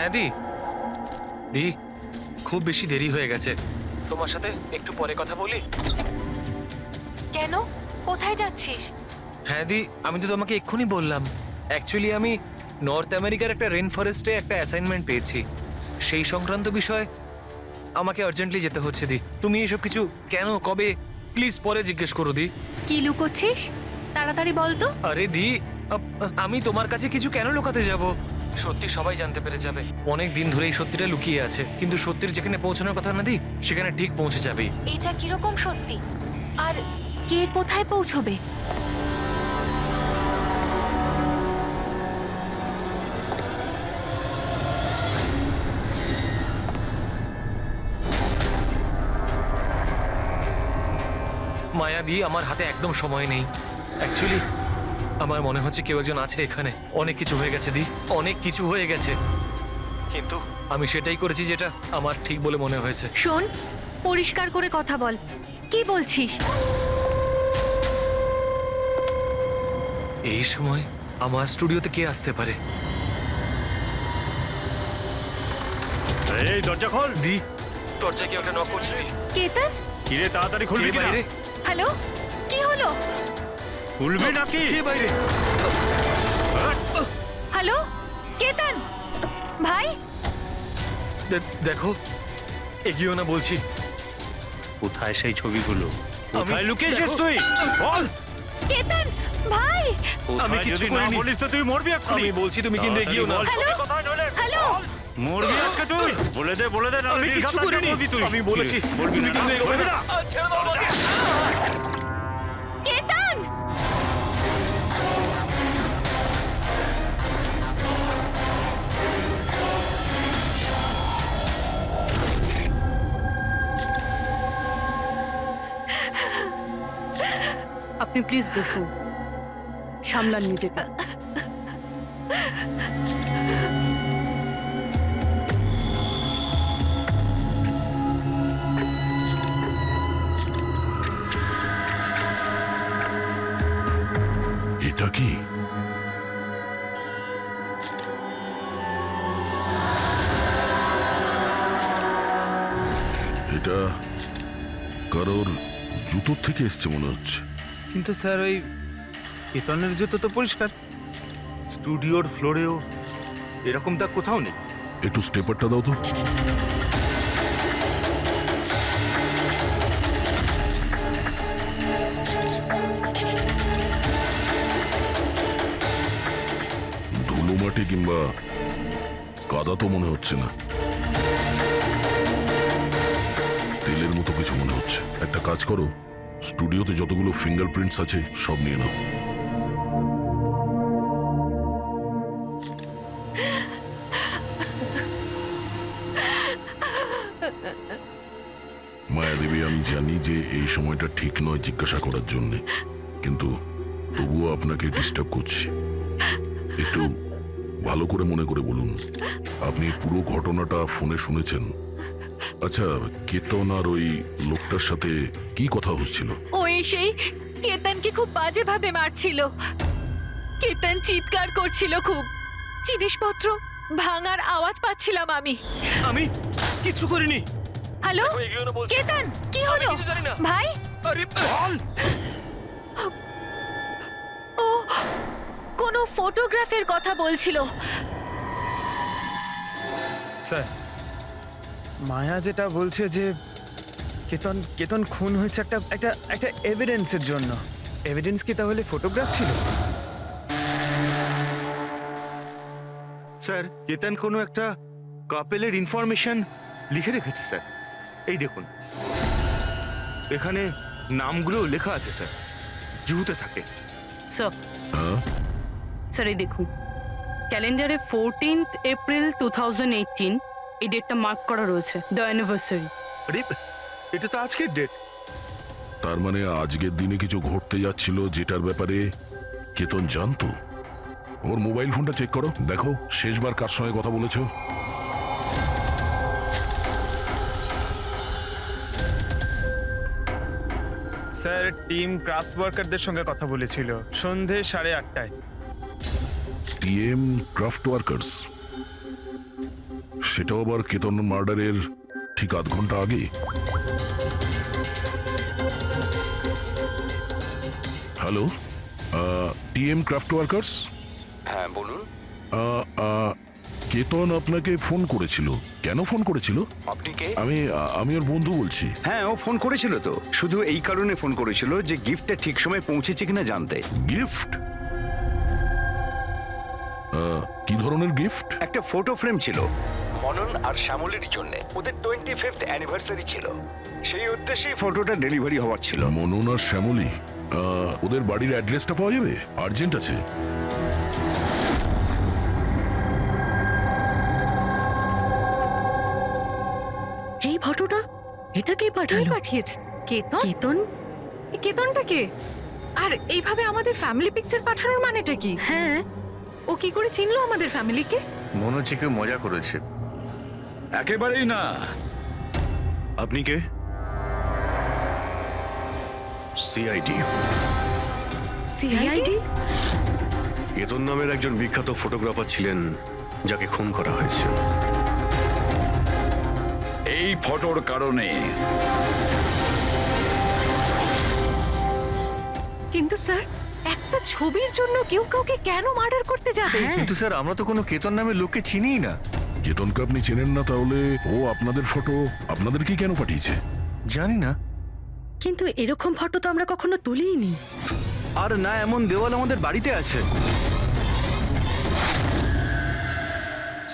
হ্যাঁ দি দি খুব বেশি দেরি হয়ে গেছে, তোমার সাথে একটু পরে কথা বলি। কেন? কোথায় যাচ্ছিস? হ্যাঁ দি, আমি তো তোমাকে এক্ষুনি বললাম। অ্যাকচুয়ালি আমি নর্থ আমেরিকার একটা রেন ফরেস্টে একটা অ্যাসাইনমেন্ট পেয়েছি, সেই সংক্রান্ত বিষয় আমাকে আর্জেন্টলি যেতে হচ্ছে দি। তুমি এসব কিছু কেন, কবে, প্লিজ পরে জিজ্ঞেস করো দি। কি লুকোচ্ছিস? তাড়াতাড়ি বল তো। আরে দি, আমি তোমার কাছে কিছু কেন লুকাতে যাব? সত্যি সবাই জানতে পেরে যাবে। অনেক দিন ধরে এই সত্যিটা লুকিয়ে আছে, কিন্তু সত্যির যেখানে পৌঁছানোর কথা না দি, সেখানে ঠিক পৌঁছে যাবেই। এটা কিরকম সত্যি? আর কে কোথায় পৌঁছবে? মায়া দি, আমার হাতে একদম সময় নেই। অ্যাকচুয়ালি আমার মনে হচ্ছে কেউ একজন আছে এখানে। অনেক কিছু হয়ে গেছে দি, অনেক কিছু হয়ে গেছে, কিন্তু আমি সেটাই করেছি যেটা আমার ঠিক বলে মনে হয়েছে। শোন, পরিষ্কার করে কথা বল, কি বলছিস? এই সময় আমার স্টুডিওতে কে আসতে পারে? এই দরজা খোল। দি, দরজা কেউ একটা নক করছে দি। কেতন? কিরে তাড়াতাড়ি খুলবি কে কিনা? বাইরে? হ্যালো, কি হলো? খুলবি নাকি? কে বাইরে? হ্যালো, কেতন ভাই? দেখো, এগিয়েও না বলছি। কোথায় সেই ছবিগুলো? কোথায় আমি- লুকিয়েছিস দেখো- তুই? বল। কেতন ভাই? আমি কোথায় কিচ্ছু যদি না করিনি। বলিস তো তুই মরবি এক্ষুনি। আমি বলছি, তুমি কিন্তু এগিয়েও না। হ্যালো? হ্যালো? মরবি আজকে তুই। বলে দে না আমি কিচ্ছু করিনি। মরবি তুই। আমি বলেছি, বলবি তুমি না, কিন্তু এগোবে বলবি না। কেতন! আপনি প্লিজ বসুন, সামলান নিজেকে। এটা কি? এটা কারোর জুতোর থেকে এসছে মনে হচ্ছে। কিন্তু স্যার ওই কেতনের জুতো তো পরিষ্কার, স্টুডিওর ফ্লোরেও এরকম দাগ কোথাও নেই। একটু স্টেপারটা দাও তো। ধুলো মাটি কিংবা কাদা তো মনে হচ্ছে না, তেলের মতো কিছু মনে হচ্ছে। একটা কাজ করো, স্টুডিওতে যতগুলো ফিঙ্গারপ্রিন্টস আছে সব নিয়ে নাও। মায়াদেবী, আমি জানি যে এই সময়টা ঠিক নয় জিজ্ঞাসা করার জন্যে, কিন্তু তবুও আপনাকে ডিস্টার্ব করছি। একটু ভালো করে মনে করে বলুন, আপনি পুরো ঘটনাটা ফোনে শুনেছেন? আচ্ছা, কেতন আর ওই লোকটার সাথে কি কথা হচ্ছিল? ও এসেই কেতনকে খুব বাজেভাবে মারছিল। কেতন চিৎকার করছিল খুব। জিনিসপত্র ভাঙার আওয়াজ পাচ্ছিলাম আমি। আমি কিচ্ছু করিনি। হ্যালো, দেখো, এগিয়েও না বলছি। কেতন কি আমি হলো? কিছু জানি না। ভাই, আরে বল। ও কোনো ফটোগ্রাফের কথা বলছিল। স্যার, মায়া যেটা বলছে যে কেতন কেতন খুন হয়েছে একটা একটা একটা এভিডেন্সের জন্য। এভিডেন্স কি তাহলে ফটোগ্রাফ ছিল? স্যার, কেতন কোনো একটা কাপেলের ইনফরমেশন লিখে রেখেছে স্যার। এই দেখুন, এখানে নামগুলো লেখা আছে স্যার, জুহুতে থাকে। স্যার, হ্যাঁ, স্যার এই দেখুন, ক্যালেন্ডারে 14th এপ্রিল 2018 এই ডেটটা মার্ক করা রয়েছে, দ্য অ্যানিভার্সারি। আরে, এটা তো আজকের ডেট। তার মানে আজকের দিনে কিছু ঘটতে যাচ্ছিল যেটার ব্যাপারে কেতন জানতো। ওর মোবাইল ফোনটা চেক করো, দেখো শেষবার কার সঙ্গে কথা বলেছো। স্যার, টিম ক্রাফট ওয়ার্কারদের সঙ্গে কথা বলেছিল সন্ধে 8:30টায়। TM craft workers. সেটাও আবার কেতন মার্ডারের ঠিক আধ ঘন্টা আগে। Hello, TM craft workers. হ্যাঁ বলুন। কেতন আপনাকে ফোন করেছিল। কেন ফোন করেছিল? আপনি কে? আমি ওর বন্ধু বলছি। হ্যাঁ, ও ফোন করেছিল তো, শুধু এই কারণে ফোন করেছিল যে গিফটটা ঠিক সময় পৌঁছেছে কিনা জানতে। গিফট? কি ধরনের গিফট? একটা ফটো ফ্রেম ছিল মনন আর শ্যামলের জন্য, ওদের 25th অ্যানিভার্সারি ছিল, সেই উদ্দেশ্যেই ফটোটা ডেলিভারি হওয়ার ছিল। মনন আর শ্যামলী, ওদের বাড়ির অ্যাড্রেসটা পাওয়া যাবে? আর্জেন্ট আছে। এই ফটোটা এটা কে কে পাঠালো? পাঠিয়েছে? কেতন? কেতন? এই কেতনটা কে? আর এইভাবে আমাদের ফ্যামিলি পিকচার পাঠানোর মানেটা কি? হ্যাঁ, ও কি করে চিনলো আমাদের ফ্যামিলিকে? মনে হচ্ছে কেউ মজা করেছে। একেবারেই না। আপনি কে? সিআইডি। সিআইডি? কেতন নামের একজন বিখ্যাত ফটোগ্রাফার ছিলেন যাকে খুন করা হয়েছে। এই ফটোর কারণে। কিন্তু স্যার, একটা ছবির জন্য কেউ কাউকে কেন মার্ডার করতে যাবে? কিন্তু স্যার, আমরা তো কোনো কেতন নামের লোককে চিনিই না। কেতনকে আপনি চেনেন না, তাহলে ও আপনাদের ফটো আপনাদেরকে কেন পাঠিয়েছে? জানি না। কিন্তু এরকম ফটো তো আমরা কখনো তুলিনি। আর না এমন দেওয়াল আমাদের বাড়িতে আছে।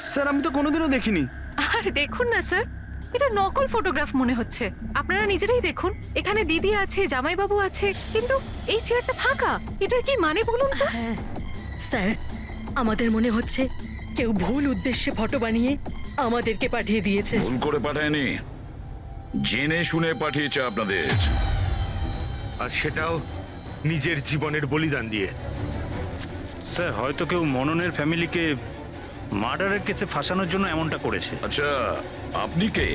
স্যার, আমি তো কোনোদিনও দেখিনি। আর দেখুন না স্যার, এটা নকল ফটোগ্রাফ মনে হচ্ছে। আপনারা নিজেরাই দেখুন, এখানে দিদি আছে, জামাইবাবু আছে, কিন্তু এই চেয়ারটা ফাঁকা। এটার কি মানে বলুন তো? হ্যাঁ স্যার, আমাদের মনে হচ্ছে কেউ ভুল উদ্দেশ্যে ফটো বানিয়ে আমাদেরকে পাঠিয়ে দিয়েছে। ভুল করে পাঠায়নি, জেনে শুনে পাঠিয়েছে আপনাদের। আর সেটাও নিজের জীবনের বলিদান দিয়ে। স্যার, হয়তো কেউ মননের ফ্যামিলিকে মার্ডারের কেসে ফাঁসানোর জন্য এমনটা করেছে। আচ্ছা, আপনি কে?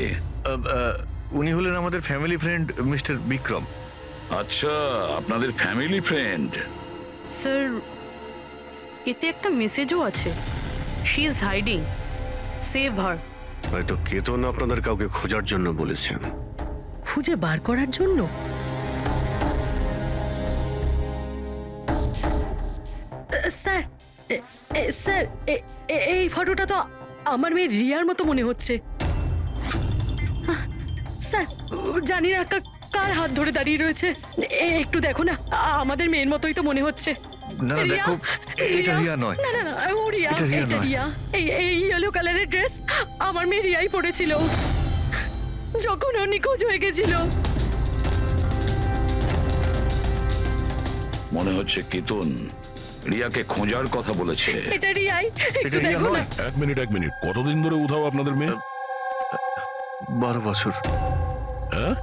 উনি হলেন আমাদের ফ্যামিলি ফ্রেন্ড মিস্টার বিক্রম। আচ্ছা, আপনাদের ফ্যামিলি ফ্রেন্ড। স্যার, এতে একটা মেসেজও আছে। শি ইজ হাইডিং, সেভ হার। হয়তো কেতন আপনাদের কাউকে খোঁজার জন্য বলেছেন। খুঁজে বার করার জন্য? স্যার, স্যার, এই ফটোটা তো আমার মেয়ে রিয়ার মতো মনে হচ্ছে। স্যার, জানি না কার হাত ধরে দাঁড়িয়ে রয়েছে। একটু দেখো না, আমাদের মেয়ের মতোই তো মনে হচ্ছে। না, রিয়া, দেখো, এটা রিয়া। রিয়া নয়। না না না, ও রিয়া, এটা রিয়া এটা নয়। রিয়া। এই ইয়েলো কালারের ড্রেস আমার মেয়ে রিয়াই পরেছিল যখন ও নিখোঁজ হয়ে গেছিল। মনে হচ্ছে কেতন রিয়াকে খোঁজার কথা বলেছে। এটা রিয়াই, একটু এটা রিয়া দেখো না। নয়। এক মিনিট, কতদিন ধরে উধাও আপনাদের মেয়ে? 12 বছর। হ্যাঁ,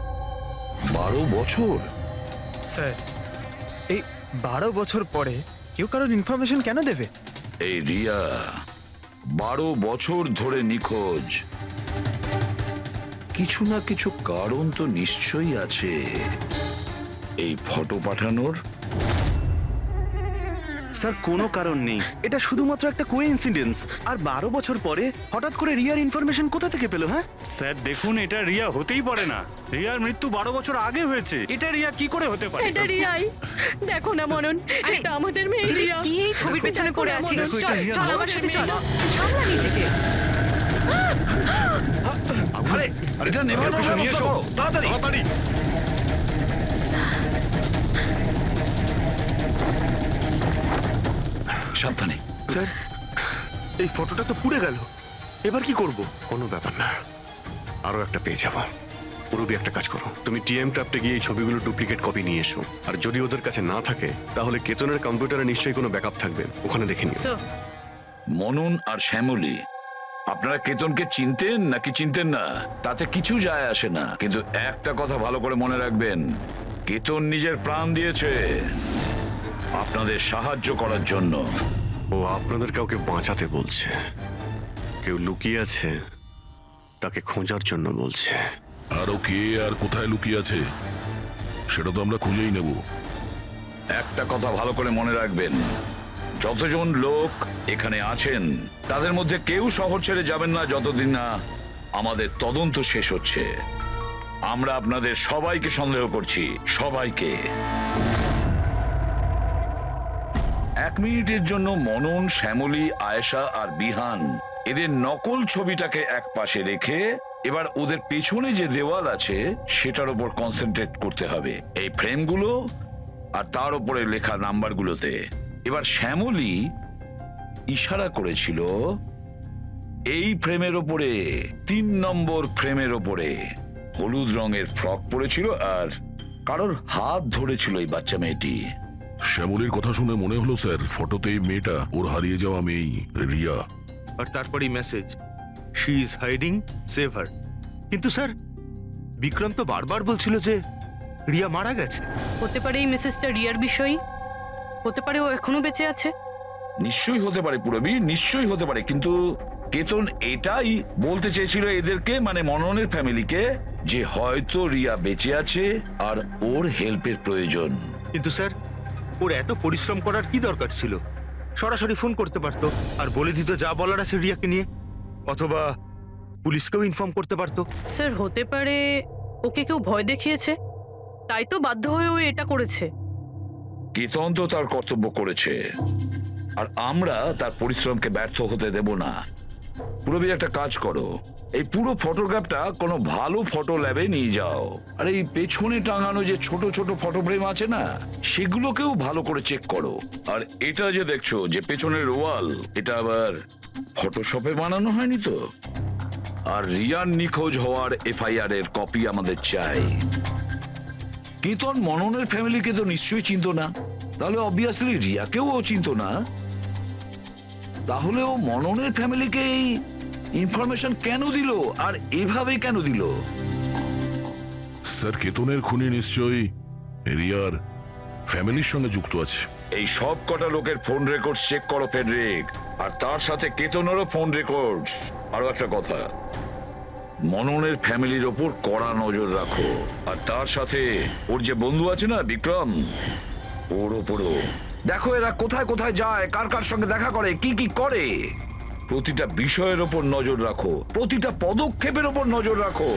12 বছর? স্যার, এই 12 বছর পরে কেউ কারোর ইনফরমেশন কেন দেবে? এই রিয়া 12 বছর ধরে নিখোঁজ। কিছু না কিছু কারণ তো নিশ্চয়ই আছে এই ফটো পাঠানোর। স্যার, কোনো কারণ নেই। এটা শুধুমাত্র একটা কোইন্সিডেন্স। আর 12 বছর পরে হঠাৎ করে রিয়ার ইনফরমেশন কোথা থেকে পেলো? হ্যাঁ স্যার দেখুন, এটা রিয়া হতেই পারে না। রিয়ার মৃত্যু 12 বছর আগে হয়েছে। এটা রিয়া কি করে হতে পারে? এটা রিয়াই, দেখো না মনন, আরে, এটা আমাদের মেয়ে দিদি, রিয়া। কি এই ছবির পেছনে পড়ে আছিস? দেখো, এটা চল রিয়া চল নয়। আমার সাথে চল, সামলা নিজেকে। আরে এটা নেভার কিছু নিয়ে এসো তাড়াতাড়ি। সাবধানে। স্যার, এই ফটোটা তো পুড়ে গেল। এবার কি করব? কোনো ব্যাপার না, আরো একটা পেয়ে যাব। পুরবি, একটা কাজ করো, তুমি টিএম ক্রাফটে গিয়ে এই ছবিগুলো ডুপ্লিকেট কপি নিয়ে এসো। আর যদি ওদের কাছে না থাকে তাহলে কেতনের কম্পিউটারে নিশ্চয়ই কোনো ব্যাকআপ থাকবে, ওখানে দেখে নিও। স্যার, মনন আর শ্যামলী, আপনারা কেতনকে চিনতেন নাকি চিনতেন না তাতে কিছু যায় আসে না, কিন্তু একটা কথা ভালো করে মনে রাখবেন, কেতন নিজের প্রাণ দিয়েছে আপনাদের সাহায্য করার জন্য। ও আপনাদের কাউকে বাঁচাতে বলছে, কেউ লুকিয়ে আছে তাকে খোঁজার জন্য বলছে। আরো কে আর কোথায় লুকিয়ে আছে সেটা তো আমরা খুঁজেই নেব। একটা কথা ভালো করে মনে রাখবেন, যতজন লোক এখানে আছেন তাদের মধ্যে কেউ শহর ছেড়ে যাবেন না যতদিন না আমাদের তদন্ত শেষ হচ্ছে। আমরা আপনাদের সবাইকে সন্দেহ করছি, সবাইকে। 1 মিনিটের জন্য মনন, শ্যামলী, আয়েশা আর বিহান এদের নকল ছবিটাকে এক পাশে রেখে এবার ওদের পেছনে যে দেওয়াল আছে সেটার উপর কনসেন্ট্রেট করতে হবে, এই ফ্রেমগুলো আর তার উপরে লেখা নাম্বারগুলোতে। এবার শ্যামলী ইশারা করেছিল এই ফ্রেমের ওপরে, 3 নম্বর ফ্রেমের ওপরে। হলুদ রঙের ফ্রক পরেছিল আর কারোর হাত ধরেছিল এই বাচ্চা মেয়েটি। শ্যামলীর কথা শুনে মনে হলো স্যার ফটোতে এই মেয়েটা ওর হারিয়ে যাওয়া মেয়েই, রিয়া। আর তারপরই message, she is hiding, save হার। কিন্তু স্যার বিক্রম তো বারবার বলছিল যে রিয়া মারা গেছে। হতে পারে এই মেসেজটা রিয়ার বিষয়ই, হতে পারে ও এখনো বেঁচে আছে। নিশ্চয়ই হতে পারে পুরবী, নিশ্চয়ই হতে পারে, কিন্তু কেতন এটাই বলতে চেয়েছিল এদেরকে, মানে মননের ফ্যামিলিকে, যে হয়তো রিয়া বেঁচে আছে আর ওর হেল্পের প্রয়োজন। কিন্তু স্যার ওর এত পরিশ্রম করার কি দরকার ছিল? সরাসরি ফোন করতে পারতো আর বলে দিত যা বলার আছে রিয়াকে নিয়ে, অথবা পুলিশকেও ইনফর্ম করতে পারতো। স্যার হতে পারে ওকে কেউ ভয় দেখিয়েছে, তাই তো বাধ্য হয়ে ও এটা করেছে। কেতন তো তার কর্তব্য করেছে আর আমরা তার পরিশ্রমকে ব্যর্থ হতে দেব না। পুরবী একটা কাজ করো, এই পুরো ফটোগ্রাফটা কোনো ভালো ফটো ল্যাবে নিয়ে যাও, আর এই পেছনে টাঙানো যে ছোট ছোট ফটো ফ্রেম আছে না সেগুলোকেও ভালো করে চেক করো। আর এটা যে দেখছো যে পেছনের ওয়াল, এটা আবার ফটোশপে বানানো হয়নি তো? আর রিয়ার নিখোঁজ হওয়ার এফআইআর এর কপি আমাদের চাই। কেতন মননের ফ্যামিলিকে তো নিশ্চয়ই চিনতো না, তাহলে অবভিয়াসলি রিয়াকেও ও চিনতো না। তাহলে ও মননের ফ্যামিলিকে এই ইনফরমেশন কেন দিল আর এভাবে কেন দিল? স্যার কেতনের খুনি নিশ্চয়ই রিয়ার ফ্যামিলির সঙ্গে যুক্ত আছে। এই সব কটা লোকের ফোন রেকর্ড চেক করো ফেডরিক, আর তার সাথে কেতনেরও ফোন রেকর্ড। আরো একটা কথা, মননের ফ্যামিলির ওপর কড়া নজর রাখো, আর তার সাথে ওর যে বন্ধু আছে না বিক্রম, ওর ওপরও দেখো এরা কোথায় কোথায় যায়, কার কার সঙ্গে দেখা করে, কি কি করে। প্রতিটা বিষয়ের ওপর নজর রাখো, প্রতিটা পদক্ষেপের ওপর নজর রাখো।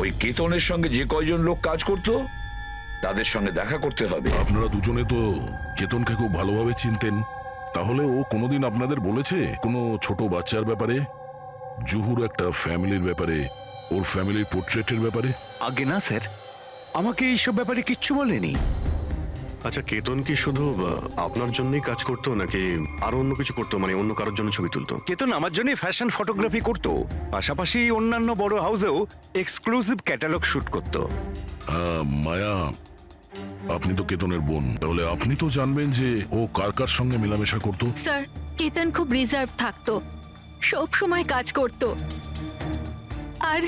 ওই কেতনের সঙ্গে যে কয়জন লোক কাজ করতো তাদের সঙ্গে দেখা করতে হবে। আপনারা দুজনে তো কেতনকে খুব ভালোভাবে চিনতেন, তাহলে ও কোনোদিন আপনাদের বলেছে কোনো ছোট বাচ্চার ব্যাপারে, জুহুর একটা ফ্যামিলির ব্যাপারে, ওর ফ্যামিলির পোর্ট্রেটের ব্যাপারে? আগে না স্যার, আমাকে এইসব ব্যাপারে কিচ্ছু বলেনি। আচ্ছা, কেতন কি শুধু আপনার জন্যই কাজ করতো নাকি আরো অন্য কিছু করতো, মানে অন্য কারোর জন্য ছবি তুলতো? কেতন আমার জন্য ফ্যাশন ফটোগ্রাফি করতো, পাশাপাশি অন্যান্য বড় হাউসেও এক্সক্লুসিভ ক্যাটালগ শুট করতো। মায়া, আপনি তো কেতনের বোন, তাহলে আপনি তো জানবেন যে ও কার কার সঙ্গে মেলামেশা করতো। স্যার কেতন খুব রিজার্ভ থাকতো, সব সময় কাজ করতো, আর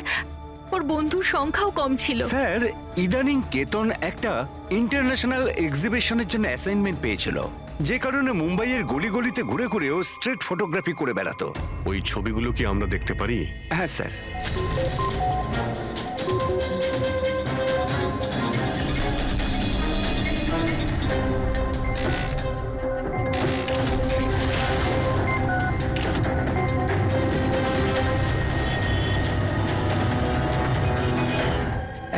ওর বন্ধুর সংখ্যাও কম ছিল। স্যার ইদানিং কেতন একটা ইন্টারন্যাশনাল এক্সিবিশনের জন্য অ্যাসাইনমেন্ট পেয়েছিল, যে কারণে মুম্বাইয়ের গলি গলিতে ঘুরে ঘুরে ও স্ট্রিট ফটোগ্রাফি করে বেড়াতো। ওই ছবিগুলো কি আমরা দেখতে পারি? হ্যাঁ স্যার।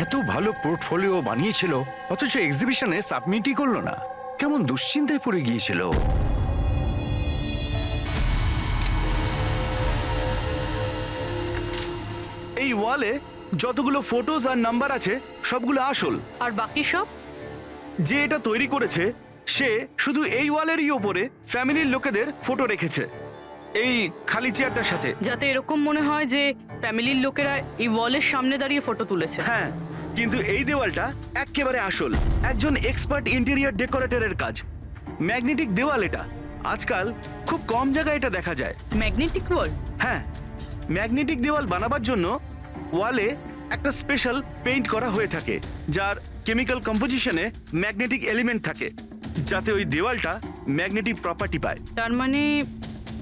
এত ভালো পোর্টফোলিও বানিয়েছিল, অথচ এক্সিবিশনে সাবমিটই করলো না। কেমন দুশ্চিন্তায় পড়ে গিয়েছিল। এই ওয়ালে যতগুলো ফটোজ আর নাম্বার আছে সবগুলো আসল, আর বাকি সব? যে এটা তৈরি করেছে সে শুধু এই ওয়ালেরই ওপরে ফ্যামিলির লোকেদের ফটো রেখেছে, এই খালি চেয়ারটার সাথে। যাতে এরকম মনে হয় যে ফ্যামিলির লোকেরা এই ওয়ালের সামনে দাঁড়িয়ে ফটো তুলেছে। হ্যাঁ, কিন্তু এই দেওয়ালটা একেবারে আসল, একজন এক্সপার্ট ইন্টেরিয়র ডেকোরেটরের কাজ। ম্যাগনেটিক দেওয়াল এটা, আজকাল খুব কম জায়গায় এটা দেখা যায়। ম্যাগনেটিক ওয়াল? হ্যাঁ, ম্যাগনেটিক দেওয়াল বানাবার জন্য ওয়ালে একটা স্পেশাল পেইন্ট করা হয়ে থাকে, যার কেমিক্যাল কম্পোজিশনে ম্যাগনেটিক এলিমেন্ট থাকে, যাতে ওই দেওয়ালটা ম্যাগনেটিক প্রপার্টি পায়। তার মানে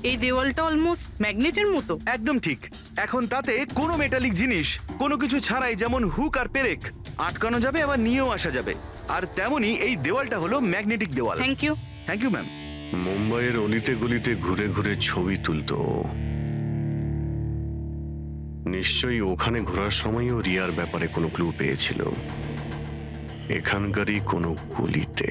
এই দেওয়ালটা অলমোস্ট ম্যাগনেটের মতো। একদম ঠিক। এখন তাতে কোনো মেটালিক জিনিস কোনো কিছু ছাড়াই, যেমন হুক আর পেরেক, আটকানো যাবে আবার নিয়েও আসা যাবে। আর তেমনি এই দেওয়ালটা হলো ম্যাগনেটিক দেওয়াল। Thank you. Thank you ma'am. মুম্বাইয়ের অলিতে গলিতে ঘুরে ঘুরে ছবি তুলতো ও। নিশ্চয়ই ওখানে ঘোরার সময়ও রিয়ার ব্যাপারে কোনো ক্লু পেয়েছিল, এখানকারই কোনো গলিতে।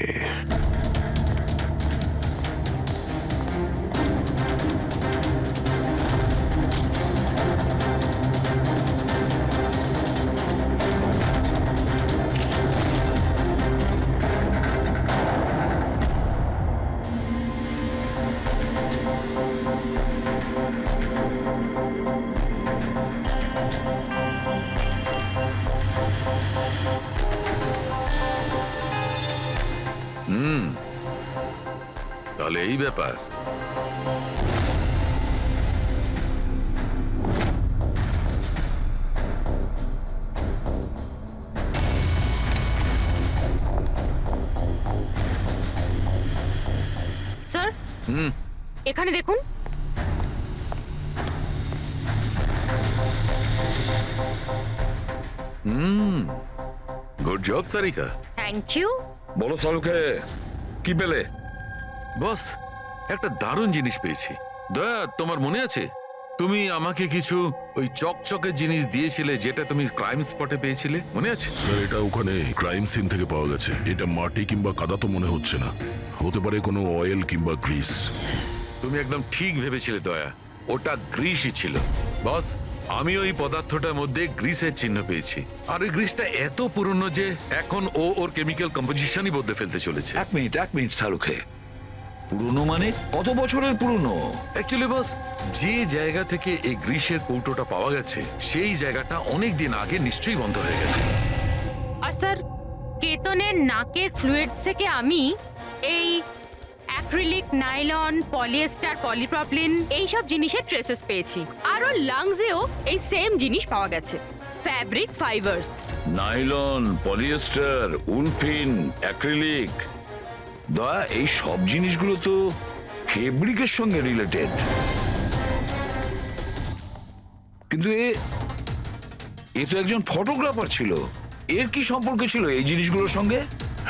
তাহলে এই ব্যাপার। স্যার এখানে দেখুন। Good job Sarika. Thank you. বলো শাহরুখে, কি পেলে? বস, একটা দারুণ জিনিস পেয়েছি। দয়া, তোমার মনে আছে তুমি আমাকে কিছু ওই চকচকে জিনিস দিয়েছিলে যেটা তুমি ক্রাইম স্পটে পেয়েছিলে, মনে আছে? স্যার, এটা ওখানে ক্রাইম সিন থেকে পাওয়া গেছে। এটা মাটি কিংবা কাদা তো মনে হচ্ছে না, হতে পারে কোনো অয়েল কিংবা গ্রিস। তুমি একদম ঠিক ভেবেছিলে দয়া, ওটা গ্রিসই ছিল। বস, আমি ওই পদার্থটার মধ্যে গ্রিসের চিহ্ন পেয়েছি, আর ওই গ্রিসটা এত পুরনো যে এখন ও ওর কেমিক্যাল কম্পোজিশনই বদলে ফেলতে চলেছে। এক মিনিট শাহরুখে, পুরনো মানে কত বছরের পুরনো? অ্যাকচুয়ালি বস, যে জায়গা থেকে এই গ্রিসের কৌটোটা পাওয়া গেছে সেই জায়গাটা অনেক দিন আগে নিশ্চয়ই বন্ধ হয়ে গেছে। আর স্যার, কেতনের নাকের ফ্লুইডস থেকে আমি এই অ্যাক্রিলিক, নাইলন, পলিয়েস্টার, পলিপ্রপিলিন এইসব জিনিসের ট্রেসেস পেয়েছি। আর ওর লাংসেও এই সেম জিনিস পাওয়া গেছে, fabric fibres. Nylon, polyester, olefin, acrylic. দয়া, এই সব জিনিসগুলো তো ফেব্রিকের সঙ্গে রিলেটেড, কিন্তু এ তো একজন ফটোগ্রাফার ছিল। এর কি সম্পর্ক ছিল এই জিনিসগুলোর সঙ্গে?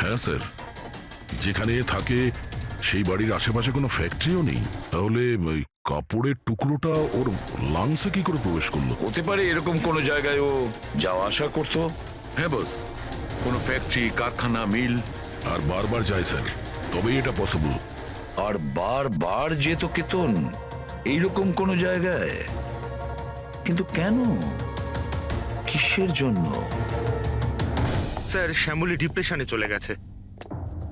হ্যাঁ স্যার, যেখানে থাকে সেই বাড়ির আশেপাশে কোনো ফ্যাক্টরিও নেই, তাহলে ওই কাপড়ের টুকরোটা ওর লাংসে কি করে প্রবেশ করলো? হতে পারে এরকম কোনো জায়গায় ও যাওয়া আসা করতো। হ্যাঁ বস, কোনো ফ্যাক্টরি, কারখানা, মিল। আর বারবার যায় স্যার, তবেই এটা পসিবল। আর বারবার যেত কেতন এইরকম কোনো জায়গায়, কিন্তু কেন, কিসের জন্য? স্যার, শ্যামলী ডিপ্রেশনে চলে গেছে,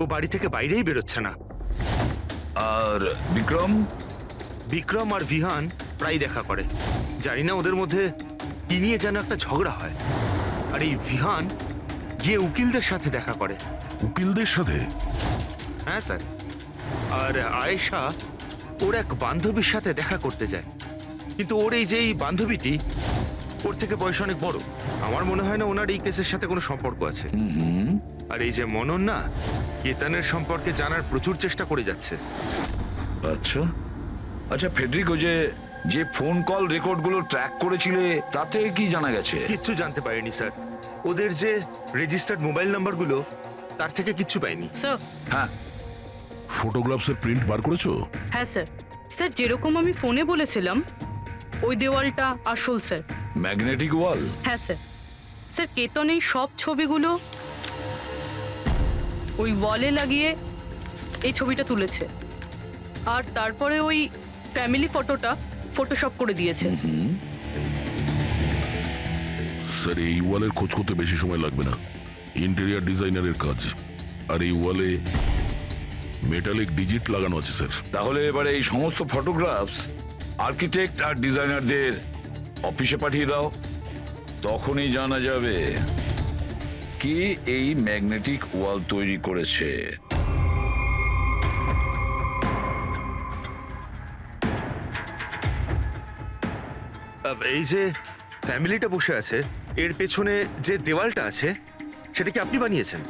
ও বাড়ি থেকে বাইরেই বেরোচ্ছে না। আর বিক্রম? বিক্রম আর বিহান প্রায় দেখা করে, জানি না ওদের মধ্যে কি নিয়ে যেন একটা ঝগড়া হয়। আর এই বিহান গিয়ে উকিলদের সাথে দেখা করে। উকিলদের সাথে? হ্যাঁ স্যার। আর আয়েশা ওর এক বান্ধবীর সাথে দেখা করতে যায়, কিন্তু ওর এই যে এই বান্ধবীটি ওর থেকে বয়স অনেক বড়। আমার মনে হয় না ওনার এই কেসের সাথে কোনো সম্পর্ক আছে। আর এই যে মনন না, কেতনের সম্পর্কে জানার প্রচুর চেষ্টা করে যাচ্ছে। আচ্ছা আচ্ছা, ফেডরিকো যে ফোন কল রেকর্ডগুলো ট্র্যাক করেছিলে তাতে কি জানা গেছে? কিচ্ছু জানতে পারিনি স্যার। ওদের যে রেজিস্টার্ড মোবাইল নাম্বারগুলো, তার থেকে কিচ্ছু পাইনি। স্যার। হ্যাঁ, ফটোগ্রাফসের প্রিন্ট বার করেছো? হ্যাঁ স্যার। স্যার, যেরকম আমি ফোনে বলেছিলাম ওই দেওয়ালটা আসল স্যার। ম্যাগনেটিক ওয়াল? হ্যাঁ স্যার। স্যার, কেতন এই সব ছবিগুলো ওই ওয়ালে লাগিয়ে এই ছবিটা তুলেছে, আর তারপরে ওই ফ্যামিলি ফটোটা ফটোশপ করে দিয়েছে। স্যার, এই ওয়ালের খোঁজ করতে বেশি সময় লাগবে না, ইন্টেরিয়ার ডিজাইনারের কাজ। আর এই ওয়ালে মেটালিক ডিজিট লাগানো আছে স্যার। তাহলে এবারে এই সমস্ত ফটোগ্রাফস আর্কিটেক্ট আর ডিজাইনারদের অফিসে পাঠিয়ে দাও, তখনই জানা যাবে কে এই ম্যাগনেটিক ওয়াল তৈরি করেছে। এই যে ফ্যামিলিটা বসে আছে, এর পেছনে যে দেওয়ালটা আছে সেটা কি আপনি বানিয়েছেন?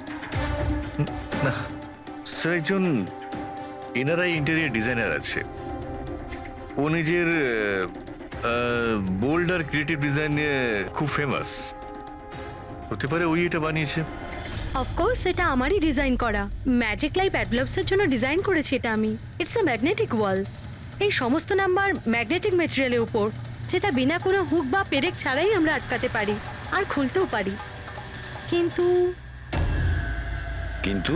না স্যার, একজন এনআরআই ইন্টেরিয়ার ডিজাইনার আছে, ও নিজের বোল্ড আর ক্রিয়েটিভ ডিজাইন নিয়ে খুব ফেমাস। হতে পারে ওই এটা বানিয়েছে। অফকোর্স এটা আমারই ডিজাইন করা ম্যাজিক লাইফ অ্যাডলভসের জন্য ডিজাইন করেছি এটা আমি। ইটস এ ম্যাগনেটিক ওয়াল। এই সমস্ত নাম্বার ম্যাগনেটিক ম্যাটেরিয়ালের উপর, যেটা বিনা কোনো হুক বা পেরেক ছাড়াই আমরা আটকাতে পারি আর খুলতেও পারি। কিন্তু কিন্তু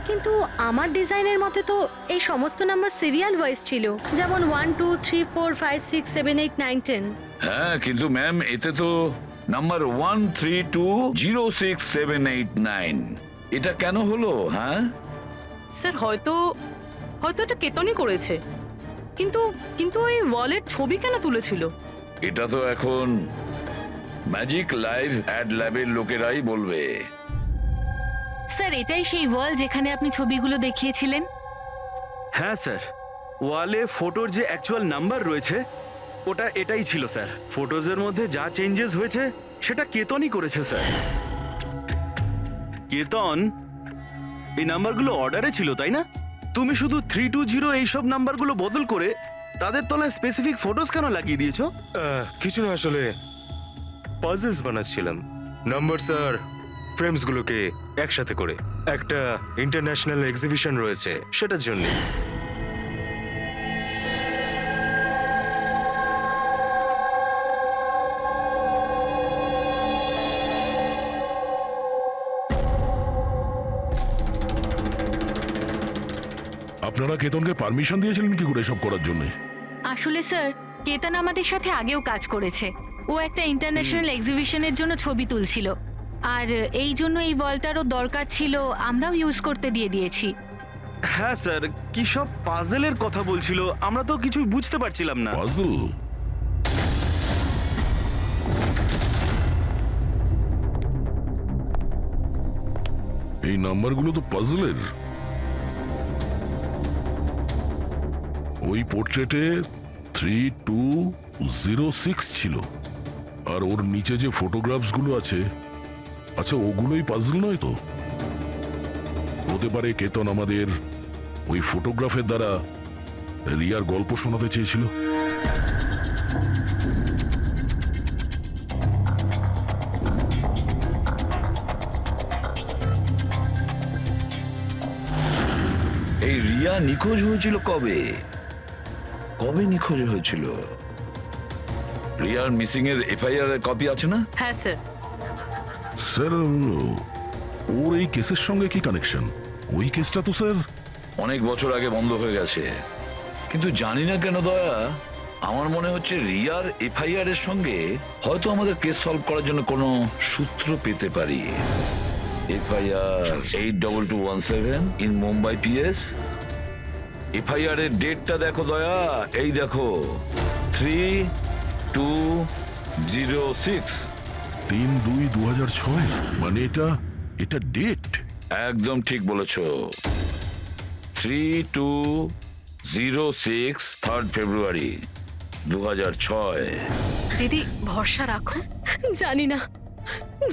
কিন্তু আমার ডিজাইনের মতে তো এই সমস্ত নাম্বার সিরিয়াল ওয়াইজ ছিল, যেমন 1 2 3 4 5 6 7 8 9 10। হ্যাঁ, কিন্তু ম্যাম এতে তো নাম্বার 1320678 এটা কেন হলো? হ্যাঁ স্যার হয়তো এটা কেতনই করেছে, কিন্তু কিন্তু এই ওয়ালের ছবি কেন তুলেছিল? এটা তো এখন ম্যাজিক লাইভ অ্যাড ল্যাবের লোকেরাই বলবে। স্যার এটাই সেই ওয়াল যেখানে আপনি ছবিগুলো দেখিয়েছিলেন? হ্যাঁ স্যার, ওয়ালে ফটোর যে অ্যাকচুয়াল নাম্বার রয়েছে ওটা এটাই ছিল স্যার। ফটোজের মধ্যে যা চেঞ্জেস হয়েছে সেটা কেতনই করেছে স্যার। কেতন, এই নাম্বারগুলো অর্ডারে ছিল তাই না? তুমি শুধু 320 এইসব নাম্বারগুলো বদল করে তাদের তলায় স্পেসিফিক ফটোজ কেন লাগিয়ে দিয়েছো? কিছু না, আসলে পাজলস বানাচ্ছিলাম, নাম্বারস আর ফ্রেমসগুলোকে একসাথে করে। একটা ইন্টারন্যাশনাল এক্সিবিশন রয়েছে সেটার জন্য। আপনারা কেতনকে পারমিশন দিয়েছিলেন কি করে এসব করার জন্য? আসলে স্যার কেতন আমাদের সাথে আগেও কাজ করেছে। ও একটা ইন্টারন্যাশনাল এক্সিবিশনের জন্য ছবি তুলছিল, আর এই জন্য এই ওয়ালটারও দরকার ছিল, আমরাও ইউজ করতে দিয়ে দিয়েছি। হ্যাঁ স্যার, কি সব পাজলের কথা বলছিল, আমরা তো কিছুই বুঝতে পারছিলাম না। পাজল? এই নাম্বারগুলো তো পাজলের। ওই পোর্ট্রেটে 3206 ছিল, আর ওর নিচে যে ফটোগ্রাফস গুলো আছে, আচ্ছা ওগুলোই পাজল নয় তো? হতে পারে কেতন আমাদের ওই ফটোগ্রাফের দ্বারা রিয়ার গল্প শোনাতে চেয়েছিল। এই রিয়া নিখোঁজ হয়েছিল কবে? কবে নিখোঁজ হয়েছিল? রিয়ার মিসিং এর এফআইআর এর কপি আছে না? হ্যাঁ স্যার। স্যার, ওর এই কেসের সঙ্গে কি কানেকশন? ওই কেসটা তো স্যার অনেক বছর আগে বন্ধ হয়ে গেছে, কিন্তু জানি না কেন দয়া, আমার মনে হচ্ছে রিয়ার এফআইআর এর সঙ্গে হয়তো আমাদের কেস সলভ করার জন্য কোনো সূত্র পেতে পারি। FIR 82217 in Mumbai PS. FIR এর ডেটটা দেখো দয়া, এই দেখো 3206। 3/2/2006, মানে এটা ডেট। একদম ঠিক বলেছো, 3206 3rd ফেব্রুয়ারি 2006। দিদি ভরসা রাখো।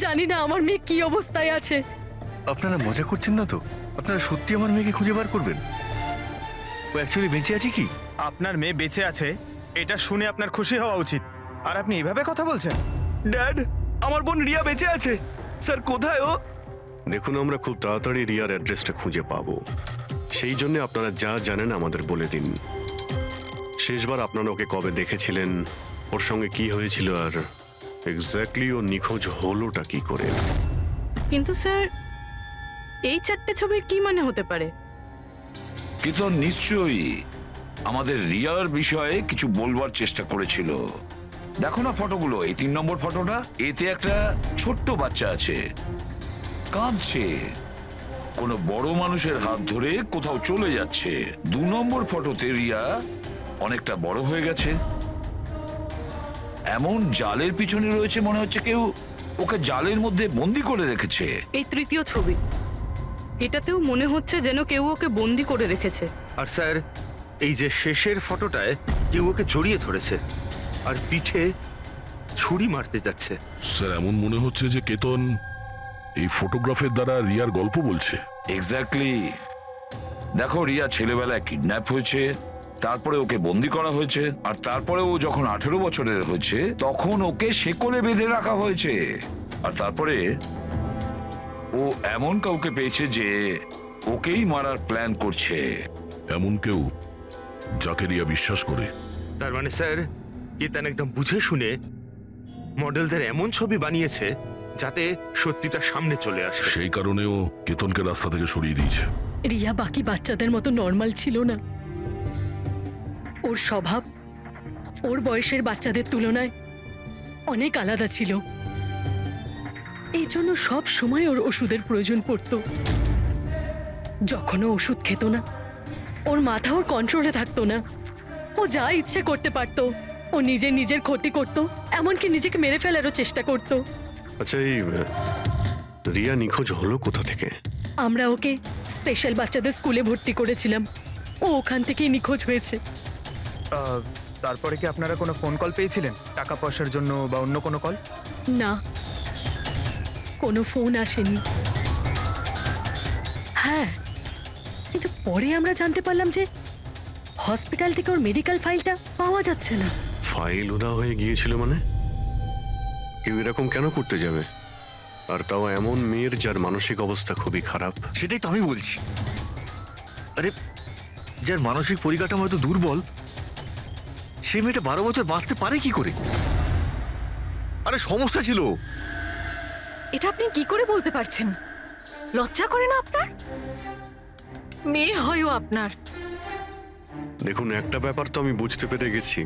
জানি না আমার মেয়ে কি অবস্থায় আছে। আপনারা মজা করছেন না তো? আপনারা সত্যি আমার মেয়েকে খুঁজে বার করবেন? ও অ্যাকচুয়ালি বেঁচে আছে কি? আপনার মেয়ে বেঁচে আছে এটা শুনে আপনার খুশি হওয়া উচিত, আর আপনি এভাবে কথা বলছেন। ড্যাড, আমার বোন রিয়া বেঁচে আছে। স্যার কোথায় ও? দেখুন, আমরা খুব তাড়াতাড়ি রিয়ার অ্যাড্রেসটা খুঁজে পাবো, সেই জন্য আপনারা যা জানেন আমাদের বলে দিন। শেষবার আপনারা ওকে কবে দেখেছিলেন, ওর সঙ্গে কি হয়েছিল, আর এক্স্যাক্টলি ও নিখোঁজ হলোটা কি করে? কিন্তু স্যার এই 4টে ছবির কি মানে হতে পারে? কিন্তু নিশ্চয়ই আমাদের রিয়ার বিষয়ে কিছু বলবার চেষ্টা করেছিল। দেখো না ফটোগুলো, এই 3 নম্বর ফটোটা, এতে একটা ছোট্ট বাচ্চা আছে, কাঁদছে, কোনো বড় মানুষের হাত ধরে কোথাও চলে যাচ্ছে। 2 নম্বর ফটোতে রিয়া অনেকটা বড় হয়ে গেছে, এমন জালের পিছনে রয়েছে, মনে হচ্ছে কেউ ওকে জালের মধ্যে বন্দি করে রেখেছে। এই 3য় ছবি, এটাতেও মনে হচ্ছে যেন কেউ ওকে বন্দি করে রেখেছে। আর স্যার, এই যে শেষের ফটোটায় কেউ ওকে জড়িয়ে ধরেছে আর পিঠে ছুরি মারতে যাচ্ছে। স্যার, এমন মনে হচ্ছে যে কেতন এই ফটোগ্রাফের দ্বারা রিয়ার গল্প বলছে। এক্স্যাক্টলি। দেখো, রিয়া ছেলেবেলায় কিডন্যাপ হয়েছে, তারপরে ওকে বন্দি করা হয়েছে, আর তারপরে ও যখন 18 বছরের হয়েছে তখন ওকে শেকলে বেঁধে রাখা হয়েছে, আর তারপরে ও এমন কাউকে পেয়েছে যে ওকেই মারার প্ল্যান করছে। এমন কেউ যাকে রিয়া বিশ্বাস করে? তার মানে স্যার কেতন একদম বুঝে শুনে মডেলদের এমন ছবি বানিয়েছে যাতে সত্যিটা সামনে চলে আসে। সেই কারণেও কেতনকে রাস্তা থেকে সরিয়ে দিয়েছে। রিয়া বাকি বাচ্চাদের মতো নর্মাল ছিল না। ওর স্বভাব ওর বয়সের বাচ্চাদের তুলনায় অনেক আলাদা ছিল। এই জন্য সব সময় ওর ওষুধের প্রয়োজন পড়তো। যখন ও ওষুধ খেত না, ওর মাথা ওর কন্ট্রোলে থাকতো না। ও যা ইচ্ছে করতে পারতো। ও নিজের ক্ষতি করতো, এমনকি নিজেকে মেরে ফেলারও চেষ্টা করতো। আচ্ছা, এই রিয়া নিখোঁজ হলো কোথা থেকে? আমরা ওকে স্পেশাল বাচ্চাদের স্কুলে ভর্তি করেছিলাম। ও ওখান থেকেই নিখোঁজ হয়েছে। তারপরে কি আপনারা কোনো ফোন কল পেয়েছিলেন টাকা পয়সার জন্য বা অন্য কোনো কল? না, কোনো ফোন আসেনি। হ্যাঁ, কিন্তু পরে আমরা জানতে পারলাম যে হসপিটাল থেকে ওর মেডিকেল ফাইলটা পাওয়া যাচ্ছে না। ফাইল উদা হয়ে গিয়েছিল মানে? কেউ এরকম কেন করতে যাবে? আর তাও এমন মেয়ের যার মানসিক অবস্থা খুবই খারাপ। সেটাই তো আমি বলছি। আরে, যার মানসিক পরিকাঠামো এত দুর্বল, সে মেয়েটা 12 বছর বাঁচতে পারে কি করে? আরে সমস্যা ছিল। এটা আপনি কি করে বলতে পারছেন? লজ্জা করে না আপনার? মেয়ে হয়ও আপনার। দেখুন, একটা ব্যাপার তো আমি বুঝতে পেরে গেছি,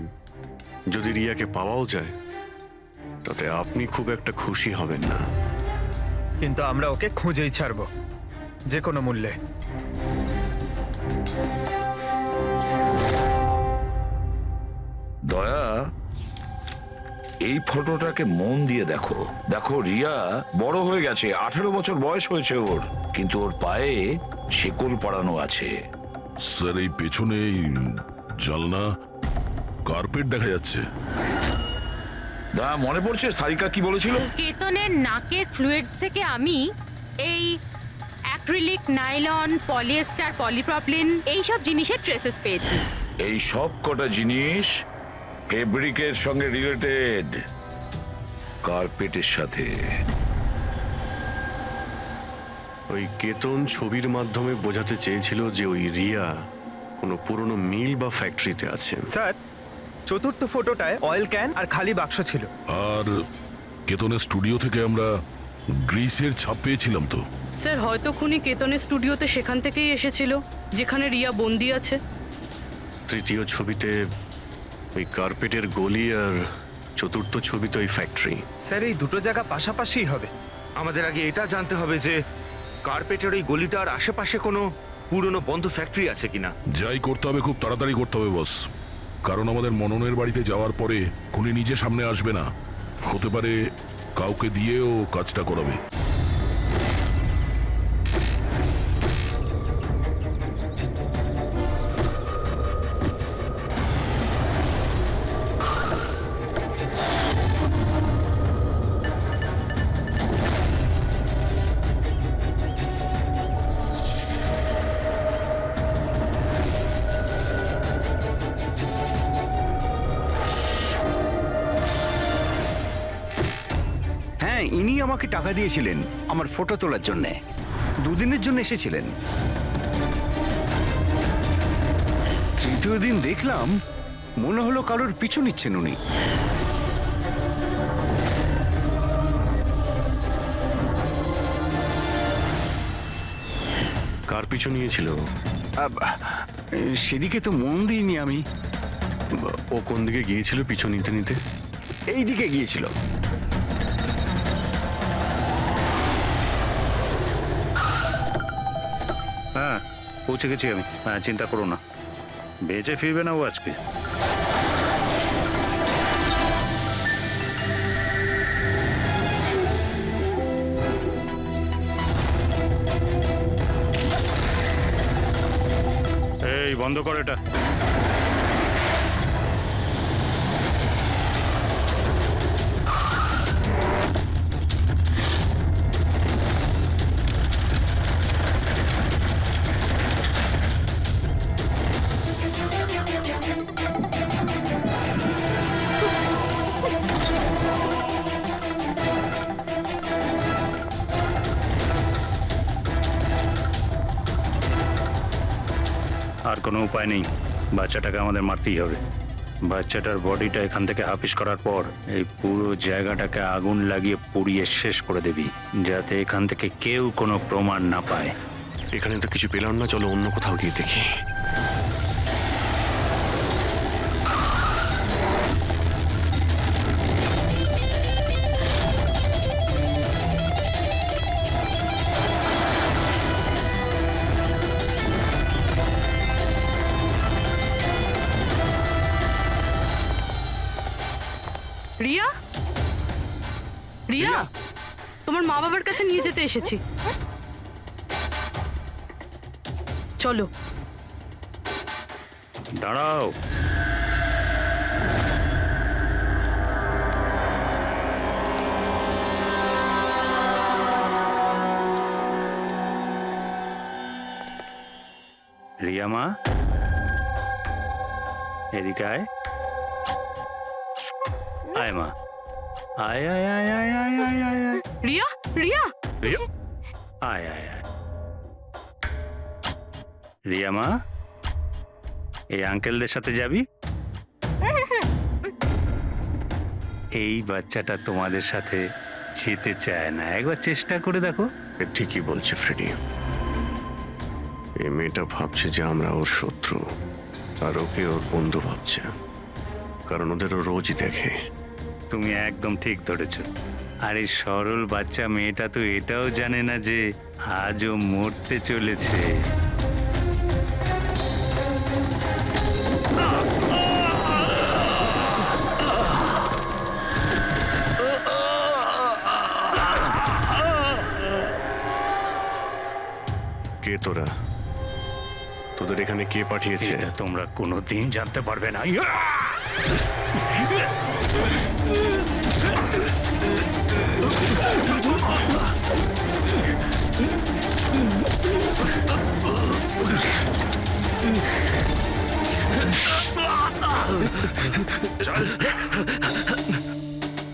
যদি রিয়াকে পাওয়াও যায় তাতে আপনি খুব একটা খুশি হবেন না। কিন্তু আমরা ওকে খুঁজেই ছাড়বো, যে কোনো মূল্যে। দয়া, এই ফটোটাকে মন দিয়ে দেখো। দেখো, রিয়া বড় হয়ে গেছে, 18 বছর বয়স হয়েছে ওর, কিন্তু ওর পায়ে শেকল পরানো আছে। স্যার, এই পেছনে এই জানলা কার্পেট দেখা যাচ্ছে। দয়া, মনে পড়ছে সারিকা কি বলেছিল? কেতনের নাকের ফ্লুইডস থেকে আমি এই অ্যাক্রিলিক, নাইলন, পলিয়েস্টার, পলিপ্রপলিন এইসব জিনিসের ট্রেসেস পেয়েছি। এই সব কটা জিনিস ফেব্রিকের সঙ্গে রিলেটেড, কার্পেটের সাথে। ওই কেতন ছবির মাধ্যমে বোঝাতে চেয়েছিল যে ওই রিয়া কোনো পুরনো মিল বা ফ্যাক্টরিতে আছে। স্যার, চতুর্থ ফটোটায় অয়েল ক্যান আর খালি বাক্স ছিল। আর কেতনের স্টুডিও থেকে আমরা গ্রিসের ছাপ পেয়েছিলাম তো। স্যার, হয়তো খুনি কেতনের স্টুডিওতে সেখান থেকেই এসেছিল যেখানে রিয়া বন্দি আছে। তৃতীয় ছবিতে ওই কার্পেটের গলি, আর চতুর্থ ছবিতে ওই ফ্যাক্টরি। স্যার, এই দুটো জায়গা পাশাপাশিই হবে। আমাদের আগে এটা জানতে হবে যে কার্পেটের ওই গলিটার আশেপাশে কোনো পুরনো বন্ধ ফ্যাক্টরি আছে কিনা। যাই করতে হবে খুব তাড়াতাড়ি করতে হবে বস, কারণ আমাদের মননের বাড়িতে যাওয়ার পরে খুনি নিজে সামনে আসবে না, হতে পারে কাউকে দিয়েও কাজটা করাবে। হ্যাঁ, ইনি আমাকে টাকা দিয়েছিলেন আমার ফটো তোলার জন্য। 2 দিনের জন্য এসেছিলেন। তৃতীয় দিন দেখলাম মনে হলো কারোর পিছু নিচ্ছেন উনি। কার পিছু নিয়েছিল? সেদিকে তো মন দিইনি আমি। ও কোন দিকে গিয়েছিল পিছু নিতে নিতে? এই দিকে গিয়েছিল। হ্যাঁ, পৌঁছে গেছি আমি। হ্যাঁ, চিন্তা করো না, বেঁচে ফিরবে না ও আজকে। এই বন্ধ কর এটা। কোনো উপায় নেই, বাচ্চাটাকে আমাদের মারতেই হবে। বাচ্চাটার বডিটা এখান থেকে হাফিস করার পর এই পুরো জায়গাটাকে আগুন লাগিয়ে পুড়িয়ে শেষ করে দিবি, যাতে এখান থেকে কেউ কোনো প্রমাণ না পায়। এখানে তো কিছু পেলাম না, চলো অন্য কোথাও গিয়ে দেখি। রিয়া, রিয়া, তোমার মা বাবার কাছে নিয়ে যেতে এসেছি, চলো। দাঁড়াও, রিয়া মা, এদিকে আয়। আয় মা, আয় আয় আয় আয় আয় আয় আয় আয়। রিয়া, রিয়া, রিয়া, আয় আয় আয়। রিয়া মা, এই আঙ্কেলদের সাথে যাবি? এই বাচ্চাটা তোমাদের সাথে যেতে চায় না, একবার চেষ্টা করে দেখো। এ ঠিকই বলছে ফ্রেডি, এই মেয়েটা ভাবছে যে আমরা ওর শত্রু, আর ওকে ওর বন্ধু ভাবছে, কারণ ওদেরও রোজই দেখে। তুমি একদম ঠিক ধরেছ। আর এই সরল বাচ্চা মেয়েটা তো এটাও জানে না যে আজও মরতে চলেছে। কে তোরা? তোদের এখানে কে পাঠিয়েছে? এটা তোমরা কোনোদিন জানতে পারবে না।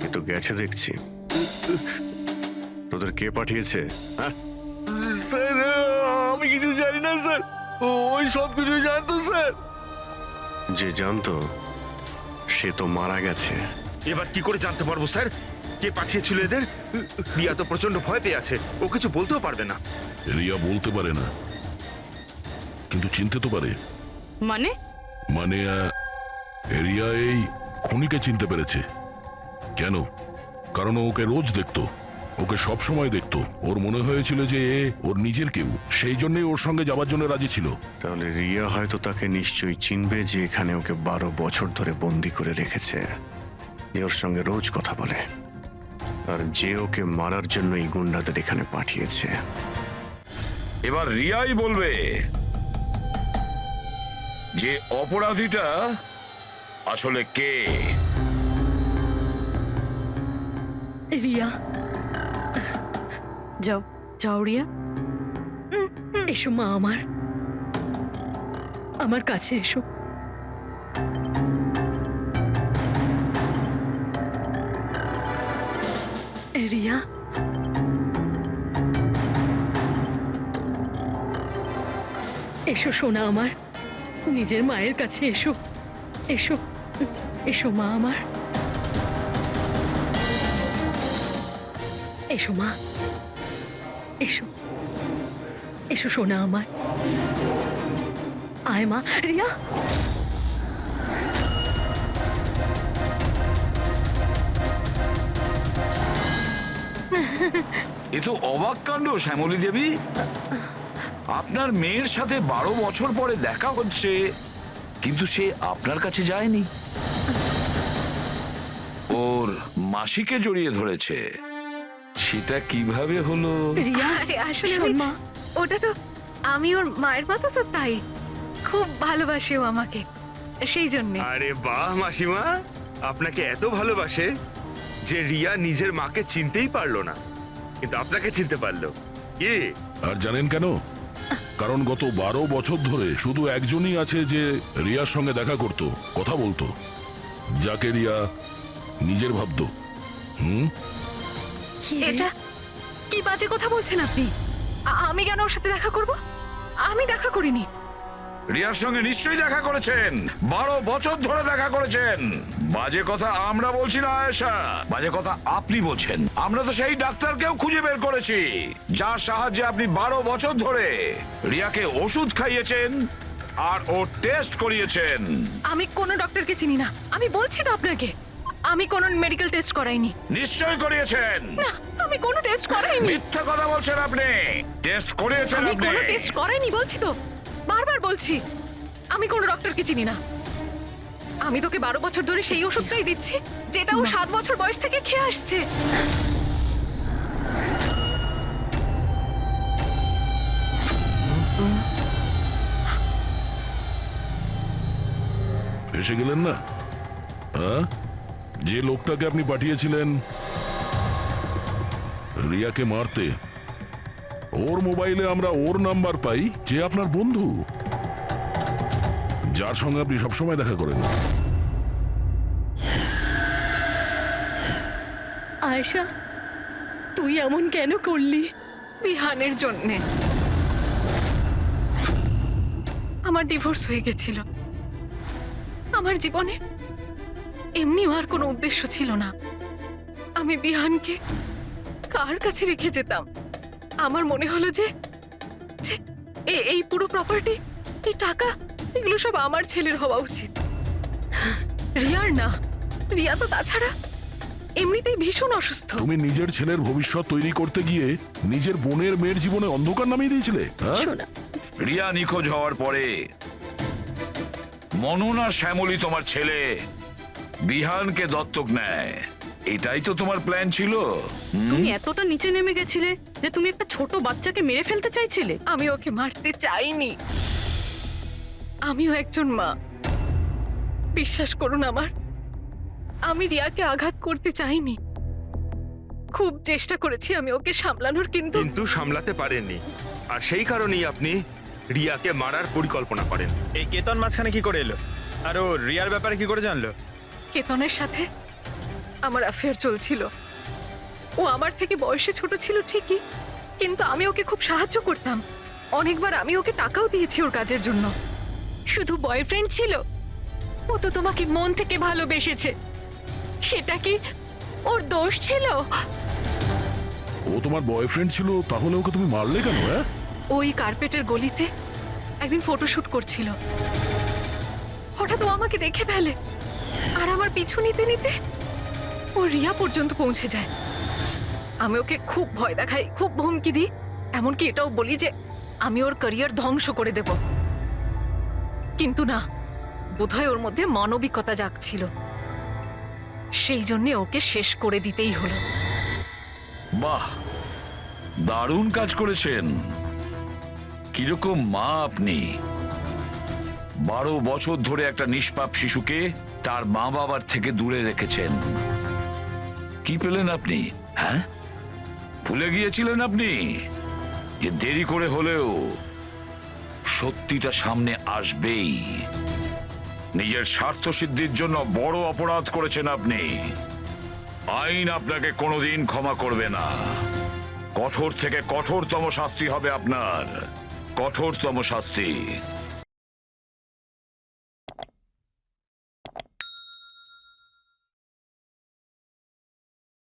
এ তো গেছে দেখছি। তোদের কে পাঠিয়েছে? হ্যাঁ, স্যার আমি কিছু জানি না স্যার, ওই সব কিছু জানতো স্যার। যে জানতো সে তো মারা গেছে। এবার কি করে জানতে পারবো স্যার কে পাঠিয়েছিল এদের? রিয়া তো প্রচন্ড ভয় পেয়ে আছে, ও কিছু বলতেও পারবে না। রিয়া বলতে পারে না, কিন্তু চিনতে তো পারে। মানে মানে রিয়া এই খুনিকে চিনতে পেরেছে। কেন? কারণ ও ওকে রোজ দেখতো, ওকে সব সময় দেখতো। ওর মনে হয়েছিল যে এ ওর নিজের কেউ, সেই জন্যই ওর সঙ্গে যাবার জন্য রাজি ছিল। তাহলে রিয়া হয়তো তাকে নিশ্চয়ই চিনবে, যে এখানে ওকে 12 বছর ধরে বন্দি করে রেখেছে, যে ওর সঙ্গে রোজ কথা বলে, আর যে ওকে মারার জন্য এই গুন্ডাদের এখানে পাঠিয়েছে। এবার রিয়াই বলবে যে অপরাধীটা আসলে কে। রিয়া, যাও যাও রিয়া। এসো মা, আমার কাছে এসো। রিয়া, এসো সোনা আমার, নিজের মায়ের কাছে এসো। এসো, এসো মা আমার, এসো মা, এসো, এসো সোনা আমার। আয় মা। রিয়া, এ তো অবাক কাণ্ড শ্যামলী দেবী, আপনার মেয়ের সাথে 12 বছর পরে দেখা হচ্ছে, কিন্তু সে আপনার কাছে যায়নি, ওর মাসিকে জড়িয়ে ধরেছে। সেটা কিভাবে হলো? রিয়া, আরে আসলে শোন মা, ওটা তো আমি ওর মায়ের মতো, তো তাই খুব ভালোবাসে ও আমাকে, সেই জন্যে। আরে বাহ মাসিমা, আপনাকে এত ভালোবাসে যে রিয়া নিজের মাকে চিনতেই পারলো না, কিন্তু আপনাকে চিনতে পারলো। কি? আর জানেন কেন? কারণ গত 12 বছর ধরে শুধু একজনই আছে যে রিয়ার সঙ্গে দেখা করত, কথা বলতো, যাকে রিয়া নিজের ভাবতো। এটা কি বাজে কথা বলছেন আপনি? আমি কেন ওর সাথে দেখা করব? আমি দেখা করিনি। রিয়ার সঙ্গে নিশ্চয়ই দেখা করেছেন, 12 বছর ধরে দেখা করেছেন। বাজে কথা আমরা বলছি না আয়েশা, বাজে কথা আপনি বলছেন। আমরা তো সেই ডাক্তারকেও খুঁজে বের করেছি যার সাহায্যে আপনি 12 বছর ধরে রিয়াকে ওষুধ খাইয়েছেন আর ও টেস্ট করিয়েছেন। আমি কোনো ডক্টরকে চিনি না, আমি বলছি তো আপনাকে, আমি কোনো মেডিকেল টেস্ট করাইনি। নিশ্চয়ই করিয়েছেন। না, আমি কোনো টেস্ট করাইনি। মিথ্যা কথা বলছেন আপনি। টেস্ট করিয়েছেন আমি আপনি। কোনো টেস্ট করাইনি বলছি তো, বারবার বলছি আমি কোনো ডক্টরকে চিনি না। আমি তোকে 12 বছর ধরে সেই ওষুধটাই দিচ্ছি যেটা ও 7 বছর বয়স থেকে খেয়ে আসছে। এসে গেলেন না? হ্যাঁ, যে লোকটাকে আপনি পাঠিয়েছিলেন রিয়াকে মারতে, ওর মোবাইলে আমরা ওর নাম্বার পাই, যে আপনার বন্ধু, যার সঙ্গে আপনি সবসময় দেখা করেন। আয়েশা, তুই এমন কেন করলি? বিহানের জন্যে। আমার ডিভোর্স হয়ে গেছিল। আমার জীবনে এমনিও আর কোনো উদ্দেশ্য ছিল না। আমি বিহানকে কার কাছে রেখে যেতাম? আমার মনে হলো যে যে এই পুরো প্রপার্টি, এই টাকা, এগুলো সব আমার ছেলের হওয়া উচিত, রিয়ার না। রিয়া তো তাছাড়া এমনিতেই ভীষণ অসুস্থ। তুমি নিজের ছেলের ভবিষ্যৎ তৈরি করতে গিয়ে নিজের বোনের মেয়ের জীবনে অন্ধকার নামিয়ে দিয়েছিলে। হ্যাঁ, শোনা, রিয়া নিখোঁজ হওয়ার পরে মনন আর শ্যামলী তোমার ছেলে বিহানকে দত্তক নেয়, এটাই তো তোমার প্ল্যান ছিল। তুমি এতটা নিচে নেমে গেছিলে যে তুমি একটা ছোট বাচ্চাকে মেরে ফেলতে চাইছিলে? আমি ওকে মারতে চাইনি, আমিও একজন মা। বিশ্বাস করুন আমার, আমি রিয়াকে আঘাত করতে চাইনি। খুব চেষ্টা করেছি আমি ওকে সামলানোর, কিন্তু কিন্তু সামলাতে পারেননি, আর সেই কারণেই আপনি রিয়াকে মারার পরিকল্পনা করেন। এই কেতন মাঝখানে কি করে এলো? আর ও রিয়ার ব্যাপারে কি করে জানলো? কেতনের সাথে আমার অ্যাফেয়ার চলছিল। ও আমার থেকে বয়সে ছোট ছিল ঠিকই, কিন্তু আমি ওকে খুব সাহায্য করতাম। অনেকবার আমি ওকে টাকাও দিয়েছি ওর কাজের জন্য। শুধু বয়ফ্রেন্ড ছিল? ও তো তোমাকে মন থেকে ভালোবেসেছে, সেটা কি ওর দোষ ছিল? ও তোমার বয়ফ্রেন্ড ছিল, তাহলে ওকে তুমি মারলে কেন? হ্যাঁ, ওই কার্পেটের গলিতে একদিন ফটোশুট করছিল, হঠাৎ ও আমাকে দেখে ফেলে, আর আমার পিছু নিতে নিতে ও রিয়া পর্যন্ত পৌঁছে যায়। আমি ওকে খুব ভয় দেখাই, খুব হুমকি দিই, এমনকি এটাও বলি যে আমি ওর ক্যারিয়ার ধ্বংস করে দেব। কিন্তু না, বোধহয় ওর মধ্যে মানবিকতা জাগছিল, সেই জন্য ওকে শেষ করে দিতেই হলো। বাহ, দারুণ কাজ করেছেন। কিরকম মা আপনি! 12 বছর ধরে একটা নিষ্পাপ শিশুকে তার মা বাবার থেকে দূরে রেখেছেন। কি পেলেন আপনি? হ্যাঁ, ভুলে গিয়েছিলেন আপনি যে দেরি করে হলেও সত্যিটা সামনে আসবেই। নিজের স্বার্থ সিদ্ধির জন্য বড় অপরাধ করেছেন আপনি। আইন আপনাকে কোনোদিন ক্ষমা করবে না। কঠোর থেকে কঠোরতম শাস্তি হবে আপনার, কঠোরতম শাস্তি।